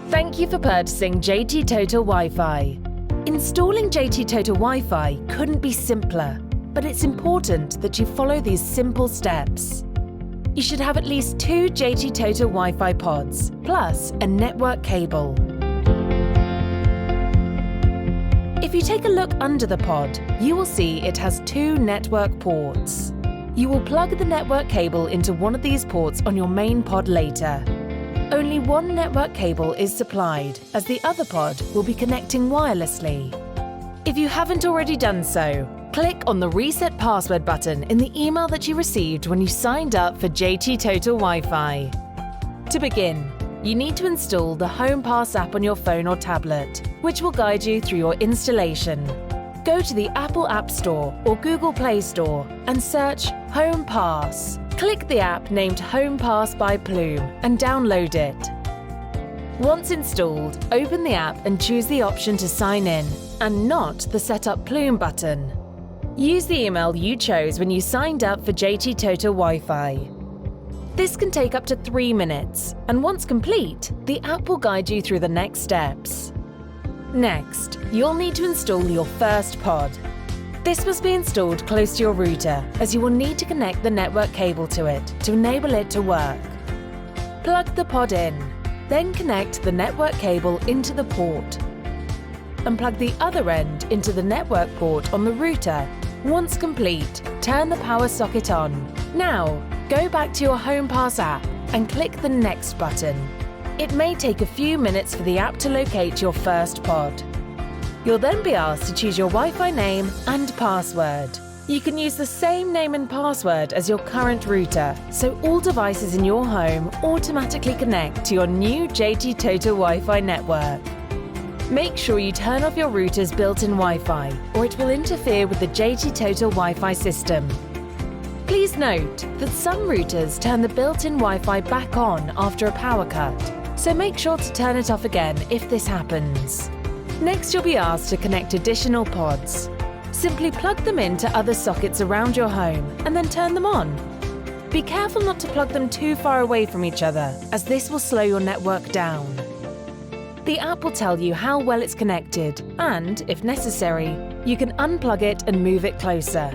Thank you for purchasing JT Total Wi-Fi. Installing JT Total Wi-Fi couldn't be simpler, but it's important that you follow these simple steps. You should have at least 2 JT Total Wi-Fi pods, plus a network cable. If you take a look under the pod, you will see it has 2 network ports. You will plug the network cable into one of these ports on your main pod later. Only one network cable is supplied, as the other pod will be connecting wirelessly. If you haven't already done so, click on the Reset Password button in the email that you received when you signed up for JT Total Wi-Fi. To begin, you need to install the HomePass app on your phone or tablet, which will guide you through your installation. Go to the Apple App Store or Google Play Store and search HomePass. Click the app named HomePass by Plume and download it. Once installed, open the app and choose the option to sign in, and not the Set Up Plume button. Use the email you chose when you signed up for JT Total Wi-Fi. This can take up to 3 minutes, and once complete, the app will guide you through the next steps. Next, you'll need to install your first pod. This must be installed close to your router, as you will need to connect the network cable to it to enable it to work. Plug the pod in, then connect the network cable into the port, and plug the other end into the network port on the router. Once complete, turn the power socket on. Now, go back to your HomePass app and click the Next button. It may take a few minutes for the app to locate your first pod. You'll then be asked to choose your Wi-Fi name and password. You can use the same name and password as your current router, so all devices in your home automatically connect to your new JT Total Wi-Fi network. Make sure you turn off your router's built-in Wi-Fi, or it will interfere with the JT Total Wi-Fi system. Please note that some routers turn the built-in Wi-Fi back on after a power cut, so make sure to turn it off again if this happens. Next, you'll be asked to connect additional pods. Simply plug them into other sockets around your home and then turn them on. Be careful not to plug them too far away from each other, as this will slow your network down. The app will tell you how well it's connected, and, if necessary, you can unplug it and move it closer.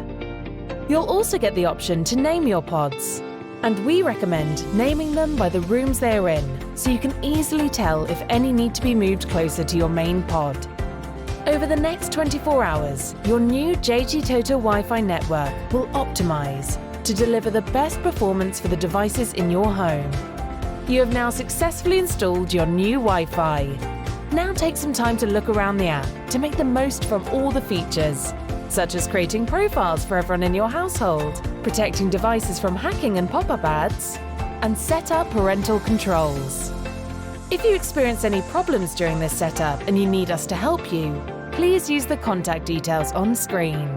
You'll also get the option to name your pods, and we recommend naming them by the rooms they are in, so you can easily tell if any need to be moved closer to your main pod. Over the next 24 hours, your new JT Total Wi-Fi network will optimize to deliver the best performance for the devices in your home. You have now successfully installed your new Wi-Fi. Now take some time to look around the app to make the most from all the features, such as creating profiles for everyone in your household, protecting devices from hacking and pop-up ads, and set up parental controls. If you experience any problems during this setup and you need us to help you, please use the contact details on screen.